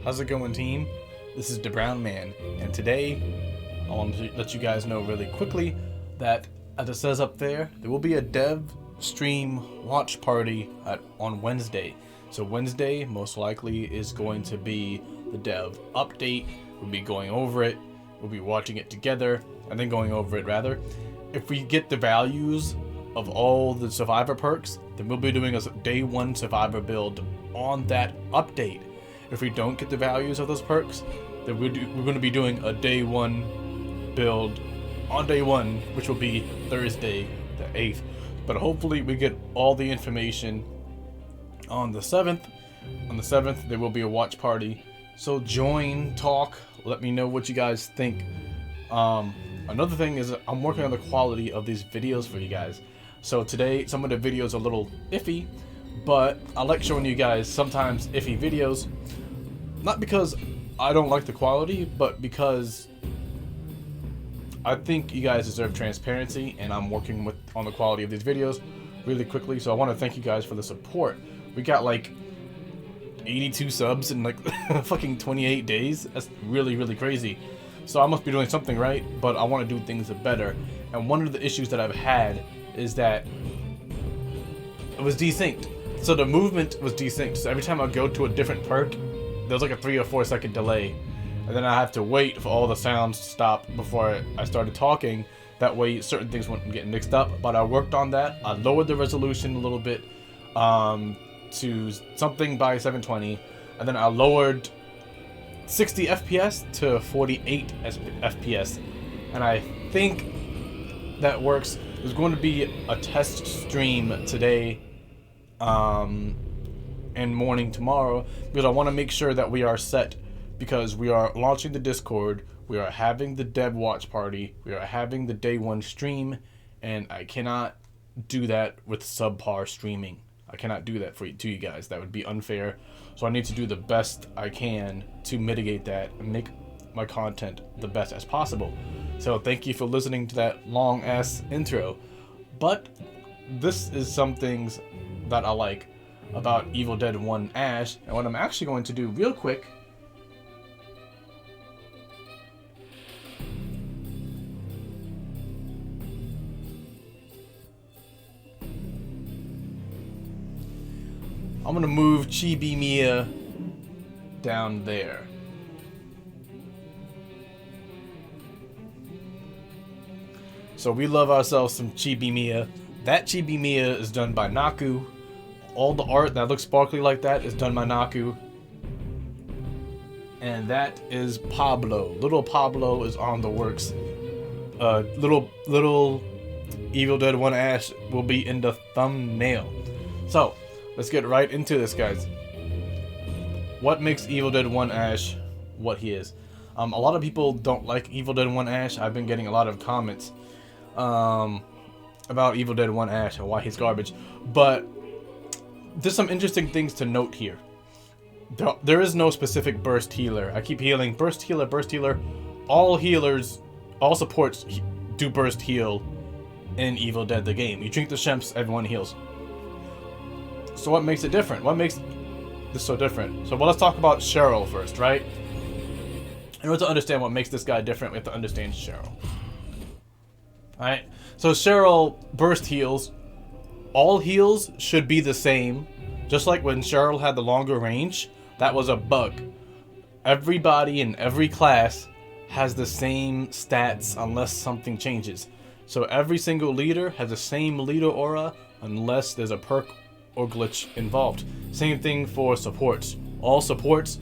How's it going, team? This is the Brown Man, and today I want to let you guys know really quickly that, as it says up there, there will be a dev stream watch party on Wednesday. So Wednesday most likely is going to be the dev update. We'll be going over it, we'll be watching it together, and then going over it rather. If we get the values of all the survivor perks, then we'll be doing a day one survivor build on that update. If we don't get the values of those perks, then we're going to be doing a day one build on day one, which will be Thursday the 8th. But hopefully we get all the information on the 7th. On the 7th, there will be a watch party. So join, talk, let me know what you guys think. Another thing is I'm working on the quality of these videos for you guys. So today, some of the videos are a little iffy, but I like showing you guys sometimes iffy videos. Not because I don't like the quality, but because I think you guys deserve transparency, and I'm working on the quality of these videos really quickly. So I want to thank you guys for the support. We got like 82 subs in like fucking 28 days. That's really, really crazy. So I must be doing something right, but I want to do things better. And one of the issues that I've had is that it was desynced. So the movement was desynced. So every time I go to a different perk, there's like a 3 or 4 second delay. And then I have to wait for all the sounds to stop before I started talking. That way certain things wouldn't get mixed up. But I worked on that. I lowered the resolution a little bit to something by 720. And then I lowered 60 FPS to 48 FPS. And I think that works. There's going to be a test stream today and morning tomorrow, because I want to make sure that we are set, because we are launching the Discord, we are having the dev watch party, we are having the day one stream, and I cannot do that with subpar streaming. I cannot do that to you guys. That would be unfair. So I need to do the best I can to mitigate that and make my content the best as possible. So thank you for listening to that long ass intro. But this is some things that I like about Evil Dead 1 Ash, and what I'm actually going to do real quick I'm gonna move Chibi Mia down there. So we love ourselves some Chibi Mia. That Chibi Mia is done by Naku. All the art that looks sparkly like that is done by Naku. And that is Pablo. Little Pablo is on the works. Little Evil Dead 1 Ash will be in the thumbnail. So let's get right into this, guys. What makes Evil Dead 1 Ash what he is? A lot of people don't like Evil Dead 1 Ash. I've been getting a lot of comments about Evil Dead 1 Ash and why he's garbage. But there's some interesting things to note here. There is no specific burst healer. I keep healing burst healer, burst healer. All healers, all supports do burst heal in Evil Dead the game. You drink the shemps, everyone heals. So what makes it different? What makes this so different? So let's talk about Cheryl first, right? In order to understand what makes this guy different, we have to understand Cheryl. Alright? So Cheryl burst heals. All heals should be the same. Just like when Cheryl had the longer range, that was a bug. Everybody in every class has the same stats unless something changes. So every single leader has the same leader aura unless there's a perk or glitch involved. Same thing for supports. All supports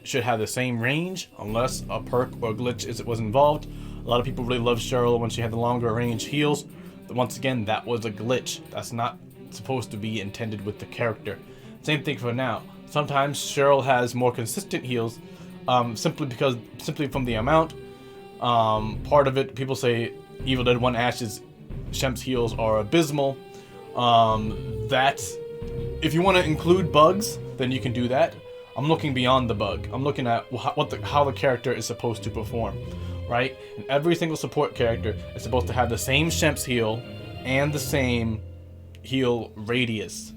should have the same range unless a perk or glitch was involved. A lot of people really love Cheryl when she had the longer range heals. But once again, that was a glitch. That's not supposed to be intended with the character. Same thing for now. Sometimes Cheryl has more consistent heals, simply from the amount. Part of it, people say Evil Dead 1 Ash's Shemp's heals are abysmal. If you want to include bugs, then you can do that. I'm looking beyond the bug. I'm looking at how the character is supposed to perform, right? And every single support character is supposed to have the same Shemp's heal and the same heal radius.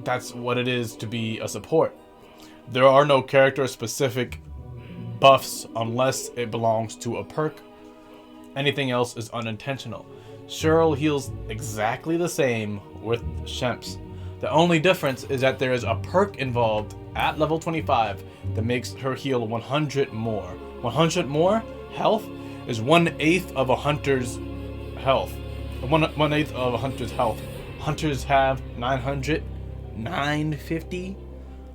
That's what it is to be a support. There are no character-specific buffs unless it belongs to a perk. Anything else is unintentional. Cheryl heals exactly the same with Shemps. The only difference is that there is a perk involved at level 25 that makes her heal 100 more. 100 more health is 1/8 of a hunter's health. 1/8 of a hunter's health. Hunters have 900, 950.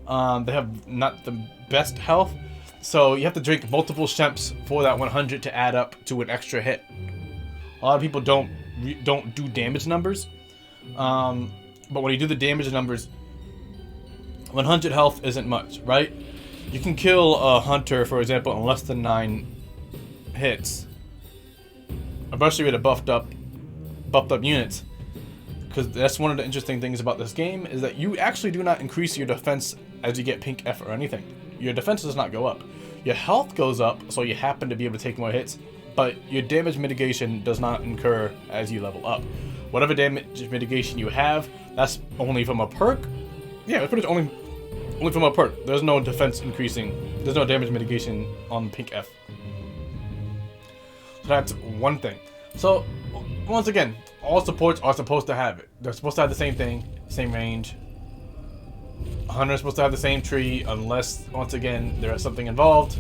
They have not the best health, so you have to drink multiple Shemps for that 100 to add up to an extra hit. A lot of people don't do damage numbers, but when you do the damage numbers, 100 health isn't much, right? You can kill a hunter, for example, in less than 9 hits, especially with a buffed up units. Because that's one of the interesting things about this game, is that you actually do not increase your defense as you get pink F or anything. Your defense does not go up. Your health goes up, so you happen to be able to take more hits, but your damage mitigation does not incur as you level up. Whatever damage mitigation you have, that's only from a perk. Yeah, it's pretty much only from a perk. There's no defense increasing. There's no damage mitigation on pink F. So that's one thing. So, once again, all supports are supposed to have it. They're supposed to have the same thing, same range. Hunter's supposed to have the same tree, unless, once again, there is something involved.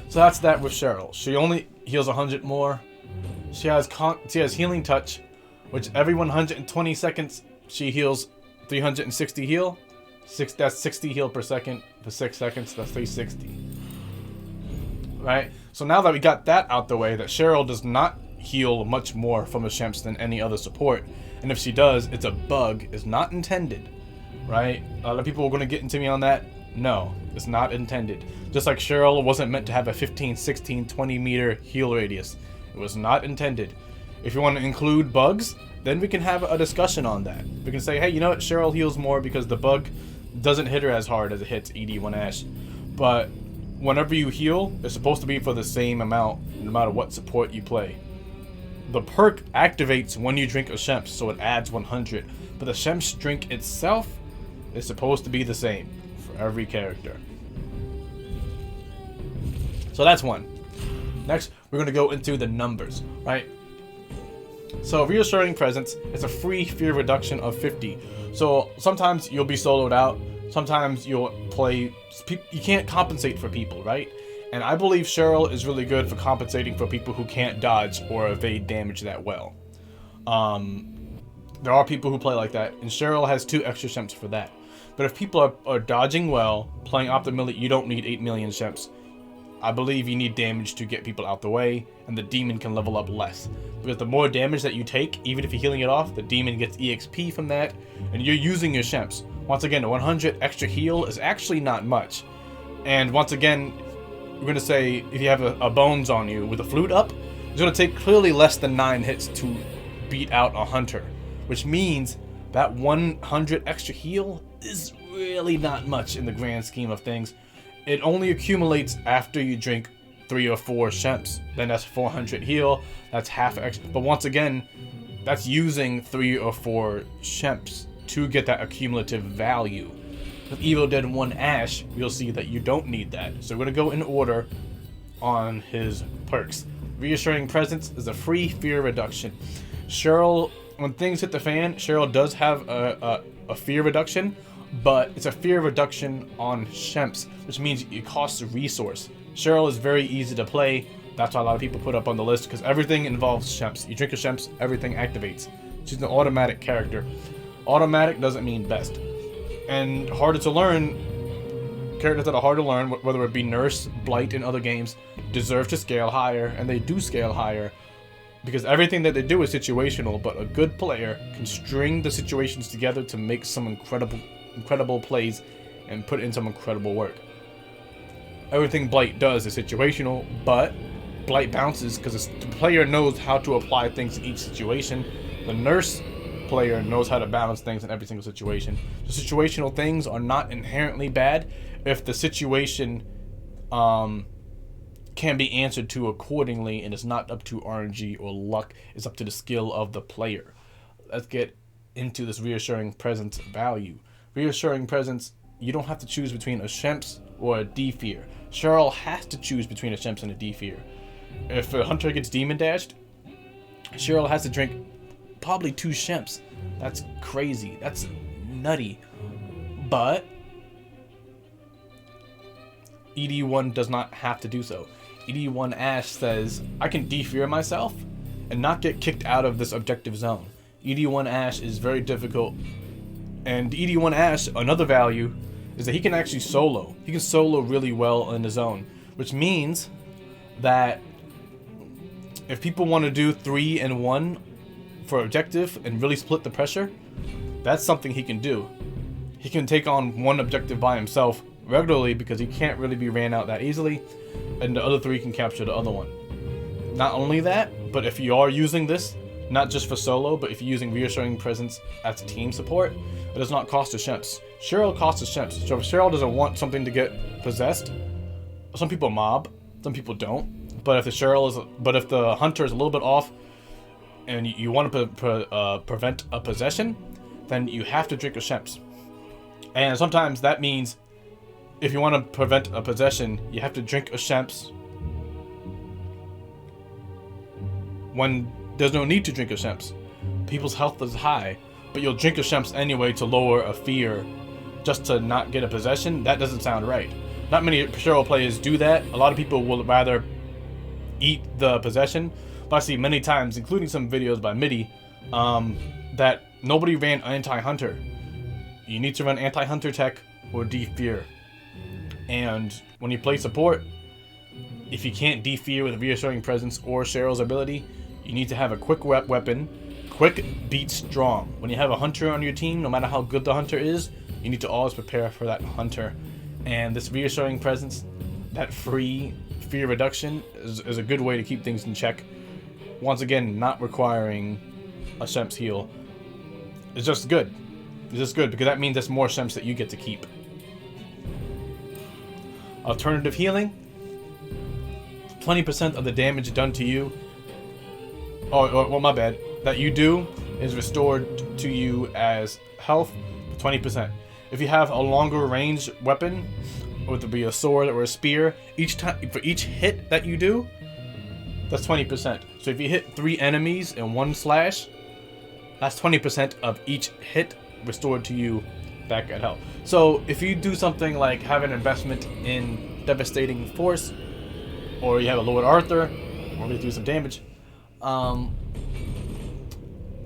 So that's that with Cheryl. She only heals 100 more. She has healing touch, which every 120 seconds she heals 360 heal. That's 60 heal per second. For 6 seconds, that's 360. Right? So now that we got that out the way, that Cheryl does not heal much more from a Shemps than any other support, and if she does, it's a bug, it's not intended, right? A lot of people are going to get into me on that. No, it's not intended. Just like Cheryl wasn't meant to have a 15, 16, 20 meter heal radius. It was not intended. If you want to include bugs, then we can have a discussion on that. We can say, hey, you know what, Cheryl heals more because the bug doesn't hit her as hard as it hits ED1 Ash. But whenever you heal, it's supposed to be for the same amount, no matter what support you play. The perk activates when you drink a Shemps, so it adds 100. But the Shemps drink itself is supposed to be the same for every character. So that's one. Next, we're going to go into the numbers, right? So Reassuring Presence is a free fear reduction of 50. So sometimes you'll be soloed out. Sometimes you'll play... You can't compensate for people, right? And I believe Cheryl is really good for compensating for people who can't dodge or evade damage that well. There are people who play like that, and Cheryl has 2 extra Shemps for that. But if people are dodging well, playing optimally, you don't need 8 million Shemps. I believe you need damage to get people out the way, and the demon can level up less. Because the more damage that you take, even if you're healing it off, the demon gets EXP from that, and you're using your Shemps. Once again, the 100 extra heal is actually not much. And once again, we're going to say if you have a bones on you with a flute up, it's going to take clearly less than 9 hits to beat out a hunter. Which means that 100 extra heal is really not much in the grand scheme of things. It only accumulates after you drink 3 or 4 Shemps. Then that's 400 heal. That's half extra. But once again, that's using 3 or 4 Shemps to get that accumulative value. With Evil Dead 1 Ash, you'll see that you don't need that. So we're going to go in order on his perks. Reassuring Presence is a free fear reduction. Cheryl, when things hit the fan, Cheryl does have a fear reduction, but it's a fear reduction on Shemps, which means it costs a resource. Cheryl is very easy to play. That's why a lot of people put up on the list, because everything involves Shemps. You drink a Shemps, everything activates. She's an automatic character. Automatic doesn't mean best. And harder to learn, characters that are hard to learn, whether it be Nurse, Blight in other games, deserve to scale higher, and they do scale higher, because everything that they do is situational, but a good player can string the situations together to make some incredible plays and put in some incredible work. Everything Blight does is situational, but Blight bounces because the player knows how to apply things in each situation. The Nurse player knows how to balance things in every single situation. The situational things are not inherently bad if the situation can be answered to accordingly, and it's not up to RNG or luck. It's up to the skill of the player. Let's get into this Reassuring Presence value. Reassuring Presence you don't have to choose between a Shemps or a D-Fear. Cheryl has to choose between a Shemps and a D-Fear. If a hunter gets demon dashed, Cheryl has to drink probably 2 Shemps. That's crazy. That's nutty. But ED1 does not have to do so. ED1 Ash says, I can D-Fear myself and not get kicked out of this objective zone. ED1 Ash is very difficult. And ED1 Ash, another value, is that he can actually solo. He can solo really well in the zone, which means that if people want to do 3 and 1 for objective and really split the pressure, that's something he can do. He can take on one objective by himself regularly because he can't really be ran out that easily, and the other 3 can capture the other one. Not only that, but if you are using this, not just for solo, but if you're using Reassuring Presence as team support, it does not cost a Shemps. Cheryl costs a Shemps. So if Cheryl doesn't want something to get possessed, some people mob, some people don't. But if the hunter is a little bit off, and you want to prevent a possession, then you have to drink a Shemps. And sometimes that means if you want to prevent a possession, you have to drink a Shemps when there's no need to drink a Shemps. People's health is high, but you'll drink a Shemps anyway to lower a fear just to not get a possession. That doesn't sound right. Not many Cheryl players do that. A lot of people will rather eat the possession. But I see many times, including some videos by MIDI, that nobody ran anti-hunter. You need to run anti-hunter tech or D-Fear. And when you play support, if you can't D-Fear with Reassuring Presence or Cheryl's ability, you need to have a quick weapon. Quick beats strong. When you have a hunter on your team, no matter how good the hunter is, you need to always prepare for that hunter. And this Reassuring Presence, that free fear reduction, is a good way to keep things in check. Once again, not requiring a Shemps heal. It's just good. It's just good because that means there's more Shemps that you get to keep. Alternative healing. 20% of the damage done to you, well, my bad, that you do is restored to you as health 20%. If you have a longer range weapon, whether it be a sword or a spear, each time for each hit that you do, that's 20%. So if you hit 3 enemies in 1 slash, that's 20% of each hit restored to you back at health. So if you do something like have an investment in Devastating Force, or you have a Lord Arthur, or you do some damage,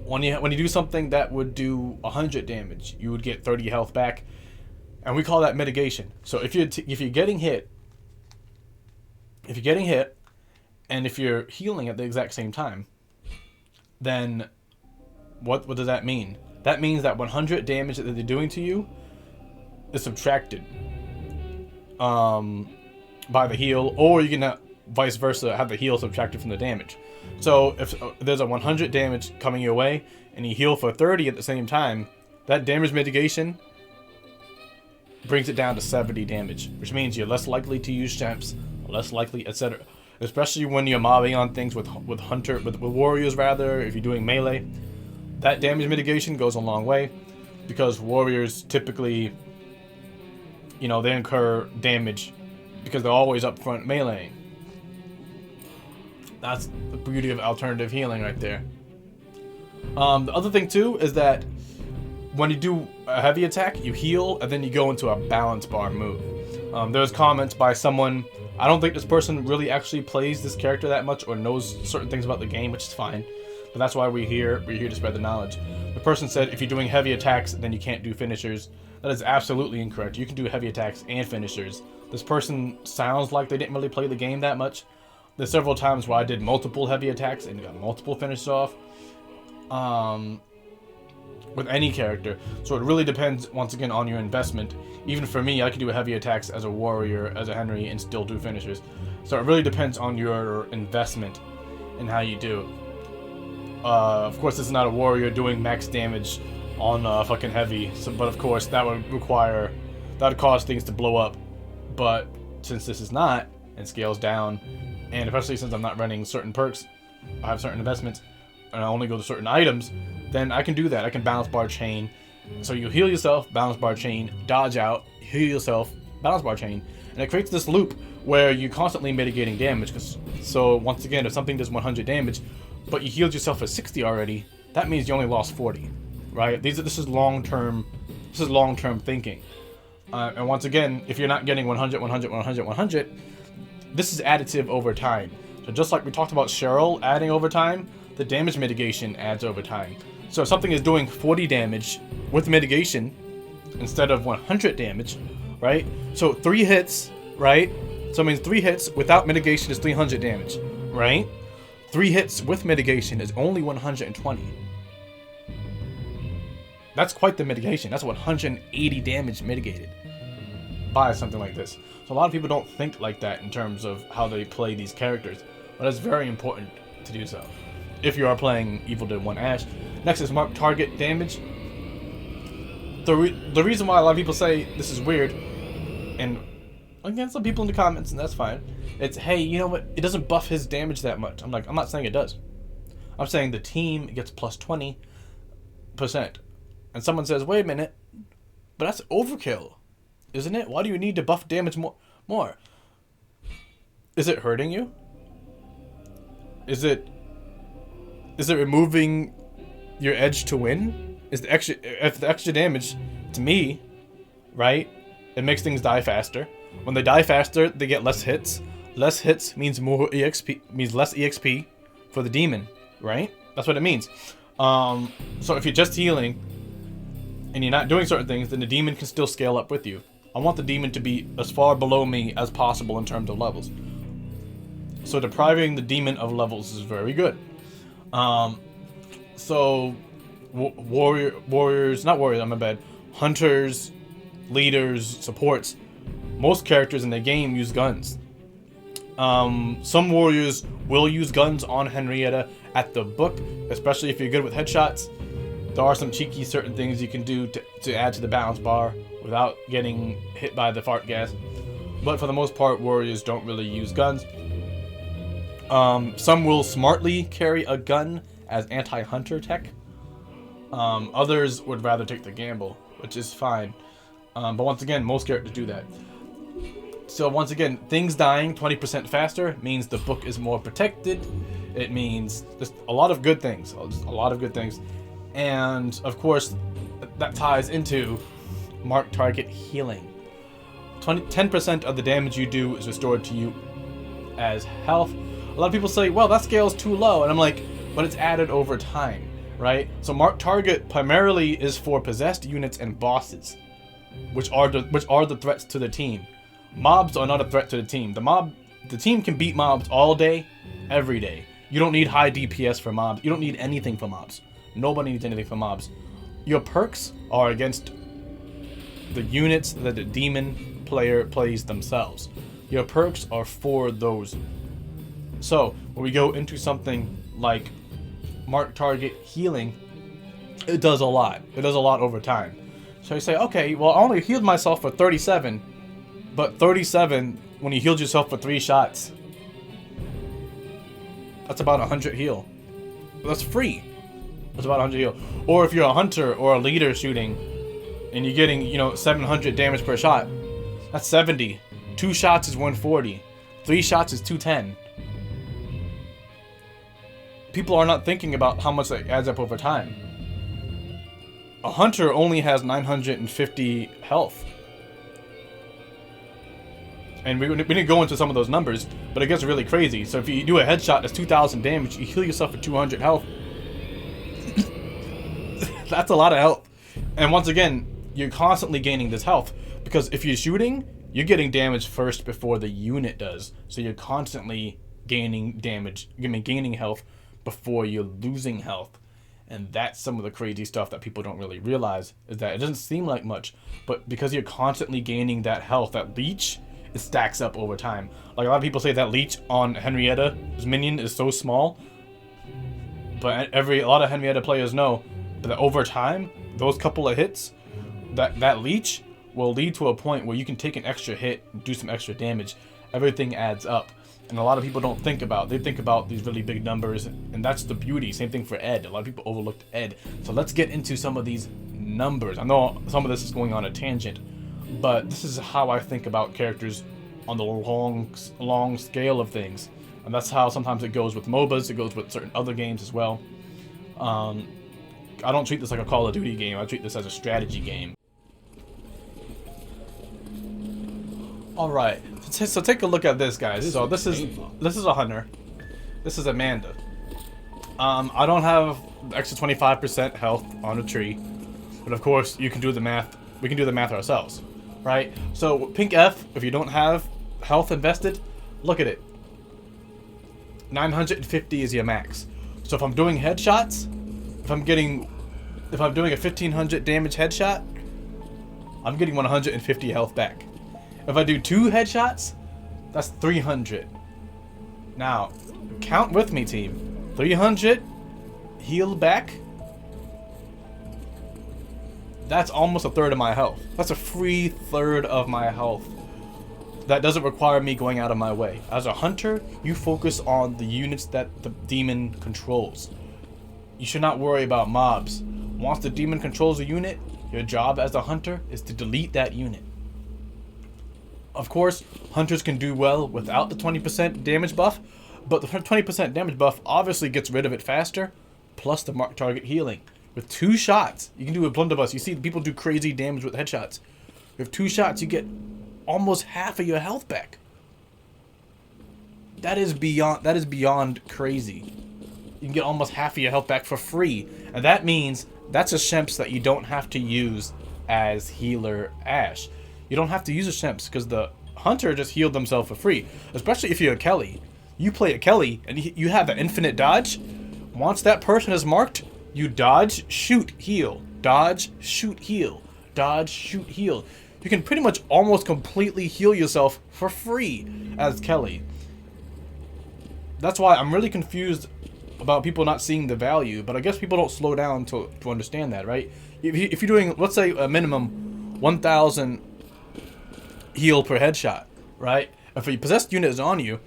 when you do something that would do 100 damage, you would get 30 health back, and we call that mitigation. So if you're getting hit, and if you're healing at the exact same time, then what does that mean? That means that 100 damage that they're doing to you is subtracted by the heal, or you can vice versa have the heal subtracted from the damage. So if there's a 100 damage coming your way and you heal for 30 at the same time, that damage mitigation brings it down to 70 damage, which means you're less likely to use Shemps, less likely, etc. Especially when you're mobbing on things with warriors rather, if you're doing melee. That damage mitigation goes a long way because warriors typically, they incur damage because they're always up front meleeing. That's the beauty of alternative healing right there. The other thing too is that when you do a heavy attack, you heal and then you go into a balance bar move. There's comments by someone, I don't think this person really actually plays this character that much or knows certain things about the game, which is fine. But that's why we're here to spread the knowledge. The person said if you're doing heavy attacks, then you can't do finishers. That is absolutely incorrect. You can do heavy attacks and finishers. This person sounds like they didn't really play the game that much. There's several times where I did multiple heavy attacks and got multiple finishes off. With any character. So it really depends, once again, on your investment. Even for me, I can do heavy attacks as a warrior, as a Henry, and still do finishers. So it really depends on your investment and how you do. Of course, this is not a warrior doing max damage on fucking heavy. But of course, that would cause things to blow up. But since this is not, and scales down, and especially since I'm not running certain perks, I have certain investments, and I only go to certain items, then I can do that. I can balance bar chain So you heal yourself, balance bar chain, dodge out, heal yourself, balance bar chain, and it creates this loop where you're constantly mitigating damage. So once again, if something does 100 damage, but you healed yourself at 60 already, that means you only lost 40, right? This is long-term thinking. And once again, if you're not getting 100, 100, 100, 100, this is additive over time. So just like we talked about Cheryl adding over time, the damage mitigation adds over time. So if something is doing 40 damage with mitigation instead of 100 damage, right? So 3 hits, right? So it means 3 hits without mitigation is 300 damage, right? 3 hits with mitigation is only 120. That's quite the mitigation. That's 180 damage mitigated by something like this. So a lot of people don't think like that in terms of how they play these characters, but it's very important to do so if you are playing Evil Dead 1 Ash. Next is mark target damage. The reason why a lot of people say this is weird, and again, some people in the comments, and that's fine, it's, hey, you know what, it doesn't buff his damage that much. I'm like, I'm not saying it does. I'm saying the team gets plus 20%. And someone says, wait a minute, but that's overkill, isn't it? Why do you need to buff damage more? Is it hurting you? Is it removing your edge to win? If the extra damage, to me, right, it makes things die faster. When they die faster, they get less hits. Less hits means more EXP, means less EXP for the demon, right? That's what it means. So if you're just healing and you're not doing certain things, then the demon can still scale up with you. I want the demon to be as far below me as possible in terms of levels. So depriving the demon of levels is very good. So hunters, leaders, supports, most characters in the game use guns. Some warriors will use guns on Henrietta at the book, especially if you're good with headshots. There are some cheeky certain things you can do to add to the balance bar without getting hit by the fart gas. But for the most part, warriors don't really use guns. Some will smartly carry a gun as anti-hunter tech. Others would rather take the gamble, which is fine. But once again, most characters do that. So once again, things dying 20% faster means the book is more protected. It means just a lot of good things. Just a lot of good things. And of course, that ties into mark target healing. 10% of the damage you do is restored to you as health. A lot of people say, well, that scale is too low. And I'm like, but it's added over time, right? So mark target primarily is for possessed units and bosses, which are the threats to the team. Mobs are not a threat to the team. The team can beat mobs all day, every day. You don't need high DPS for mobs. You don't need anything for mobs. Nobody needs anything for mobs. Your perks are against the units that the demon player plays themselves. Your perks are for those. So when we go into something like mark target healing, it does a lot. It does a lot over time. So you say, okay, well, I only healed myself for 37, but 37, when you healed yourself for 3 shots, that's about 100 heal. That's free. That's about 100 heal. Or if you're a hunter or a leader shooting, and you're getting, 700 damage per shot, that's 70. 2 shots is 140. 3 shots is 210. People are not thinking about how much that adds up over time. A hunter only has 950 health. And we didn't go into some of those numbers, but it gets really crazy. So if you do a headshot that's 2,000 damage, you heal yourself for 200 health. That's a lot of health. And once again, you're constantly gaining this health, because if you're shooting, you're getting damage first before the unit does. So you're constantly gaining damage, gaining health before you're losing health. And that's some of the crazy stuff that people don't really realize, is that it doesn't seem like much, but because you're constantly gaining that health, that leech, it stacks up over time. Like a lot of people say that leech on Henrietta's minion is so small, but a lot of Henrietta players know that over time, those couple of hits, that leech will lead to a point where you can take an extra hit and do some extra damage. Everything adds up. And a lot of people don't think about, they think about these really big numbers, and that's the beauty. Same thing for Ed. A lot of people overlooked Ed. So let's get into some of these numbers. I know some of this is going on a tangent, but this is how I think about characters on the long scale of things. And that's how sometimes it goes with MOBAs, it goes with certain other games as well. I don't treat this like a Call of Duty game, I treat this as a strategy game. Alright, so take a look at this, guys. So this is a hunter. This is Amanda. I don't have the extra 25% health on a tree, but of course you can do the math. We can do the math ourselves, right? So pink F, if you don't have health invested, look at it. 950 is your max. So if I'm doing headshots, if I'm doing a 1500 damage headshot, I'm getting 150 health back. If I do 2 headshots, that's 300. Now, count with me, team. 300 heal back. That's almost a third of my health. That's a free third of my health. That doesn't require me going out of my way. As a hunter, you focus on the units that the demon controls. You should not worry about mobs. Once the demon controls a unit, your job as a hunter is to delete that unit. Of course, hunters can do well without the 20% damage buff, but the 20% damage buff obviously gets rid of it faster, plus the mark target healing. With 2 shots, you can do a blunderbuss. You see people do crazy damage with headshots. With 2 shots, you get almost half of your health back. That is beyond crazy. You can get almost half of your health back for free, and that means that's a Shemps that you don't have to use as healer Ashe. You don't have to use a Shemps because the hunter just healed themselves for free. Especially if you're a Kelly. You play a Kelly and you have an infinite dodge. Once that person is marked, you dodge, shoot, heal. Dodge, shoot, heal. Dodge, shoot, heal. You can pretty much almost completely heal yourself for free as Kelly. That's why I'm really confused about people not seeing the value, but I guess people don't slow down to understand that, right? If you're doing, let's say, a minimum 1,000 heal per headshot, right? If a possessed unit is on you,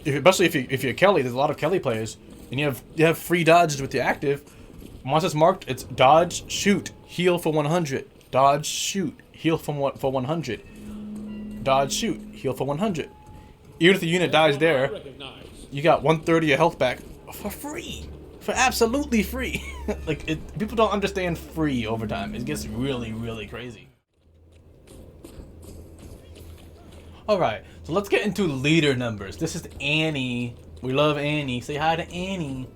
especially if you're Kelly, there's a lot of Kelly players, and you have free dodges with your active. Once it's marked, it's dodge, shoot, heal for 100. Dodge, shoot, heal for 100. Dodge, shoot, heal for 100. Even if the unit dies there, you got 130 of health back for free. For absolutely free. People don't understand free over time. It gets really, really crazy. Alright, so let's get into leader numbers. This is Annie. We love Annie. Say hi to Annie.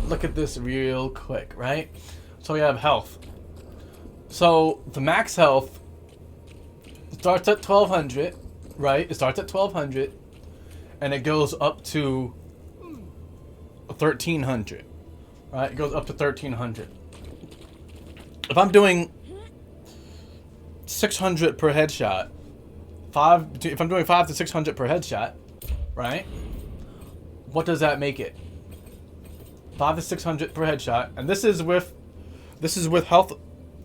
Look at this real quick, right? So we have health. So the max health starts at 1200, right? It starts at 1200 and it goes up to 1300, right? It goes up to 1300. If I'm doing 600 per headshot, if I'm doing 5 to 600 per headshot, right? What does that make it? 5 to 600 per headshot, and this is with health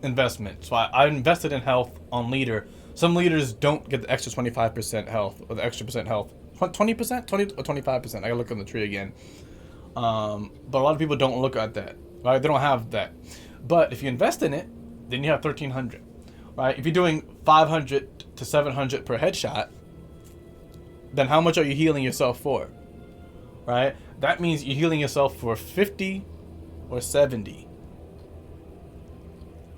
investment. So I invested in health on leader. Some leaders don't get the extra 25% health or the extra percent health. 20%, 20 or 25%. I gotta look on the tree again. But a lot of people don't look at that, right? They don't have that. But if you invest in it, then you have 1300, right? If you're doing 500 to 700 per headshot, then how much are you healing yourself for, right? That means you're healing yourself for 50 or 70.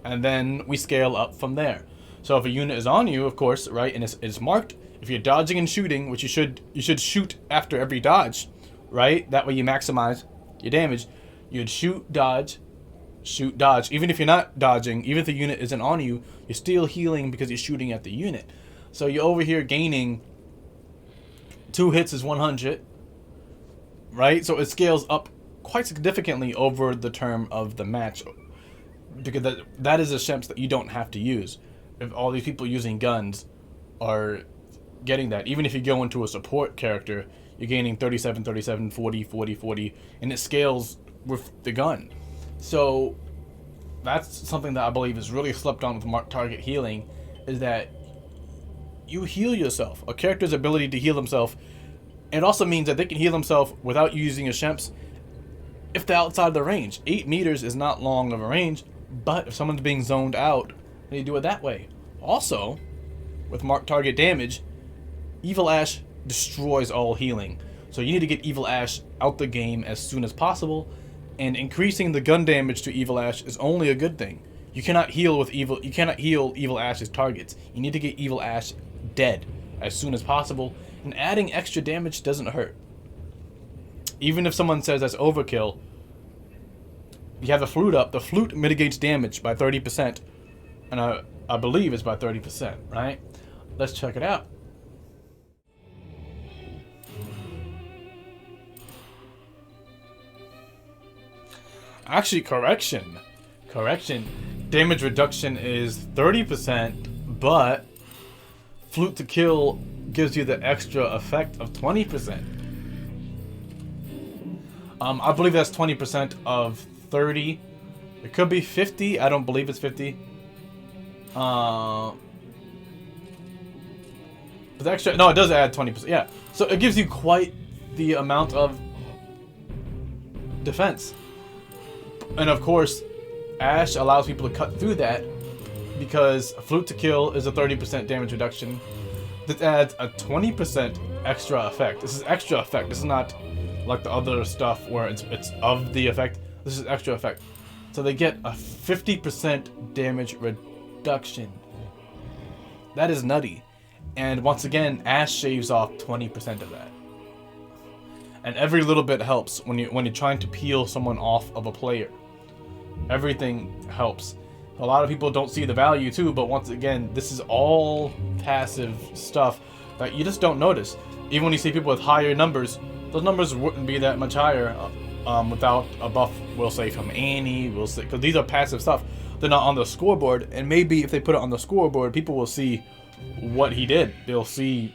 And then we scale up from there. So if a unit is on you, of course, right, and it's marked, if you're dodging and shooting, which you should shoot after every dodge, right? That way you maximize your damage. You'd shoot, dodge, shoot, dodge. Even if you're not dodging, even if the unit isn't on you, you're still healing because you're shooting at the unit. So you're over here gaining 2 hits is 100. Right? So it scales up quite significantly over the term of the match, because that is a Shemps that you don't have to use. If all these people using guns are getting that, even if you go into a support character, you're gaining 37, 37, 40, 40, 40, and it scales with the gun. So that's something that I believe is really slept on with mark target healing, is that you heal yourself. A character's ability to heal himself. It also means that they can heal themselves without using a Shemps if they're outside the range. 8 meters is not long of a range, but if someone's being zoned out, then you do it that way. Also, with marked target damage, Evil Ash destroys all healing. So you need to get Evil Ash out the game as soon as possible, and increasing the gun damage to Evil Ash is only a good thing. You cannot heal Evil Ash's targets. You need to get Evil Ash dead as soon as possible, and adding extra damage doesn't hurt. Even if someone says that's overkill, you have the flute up. The flute mitigates damage by 30%, and I believe it's by 30%, right? Let's check it out. Actually, correction. Damage reduction is 30%, but Flute to Kill gives you the extra effect of 20%. I believe that's 20% of 30. It could be 50. I don't believe it's 50. But the extra, no, it does add 20%. Yeah, so it gives you quite the amount of defense. And of course, Ash allows people to cut through that because Flute to Kill is a 30% damage reduction. This adds a 20% extra effect. This is extra effect. This is not like the other stuff where it's of the effect. This is extra effect. So they get a 50% damage reduction. That is nutty. And once again, Ash shaves off 20% of that. And every little bit helps when you're trying to peel someone off of a player. Everything helps. A lot of people don't see the value too, but once again, this is all passive stuff that you just don't notice. Even when you see people with higher numbers, those numbers wouldn't be that much higher without a buff, we'll say, from Annie, we'll say, because these are passive stuff. They're not on the scoreboard, and maybe if they put it on the scoreboard, people will see what he did. They'll see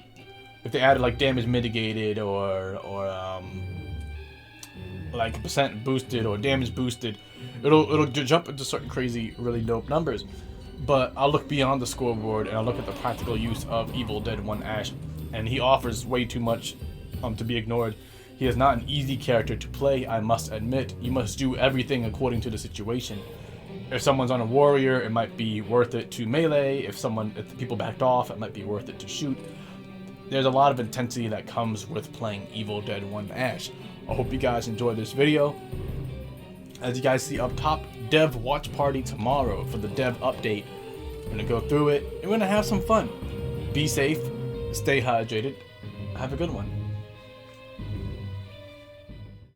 if they added like damage mitigated or like percent boosted or damage boosted. It'll jump into certain crazy, really dope numbers. But I'll look beyond the scoreboard and I'll look at the practical use of Evil Dead 1 Ash, and he offers way too much to be ignored. He is not an easy character to play, I must admit. You must do everything according to the situation. If someone's on a warrior, it might be worth it to melee. If the people backed off, it might be worth it to shoot. There's a lot of intensity that comes with playing Evil Dead 1 Ash. I hope you guys enjoyed this video. As you guys see up top, Dev Watch Party tomorrow for the Dev update. We're gonna go through it and we're gonna have some fun. Be safe, stay hydrated, have a good one.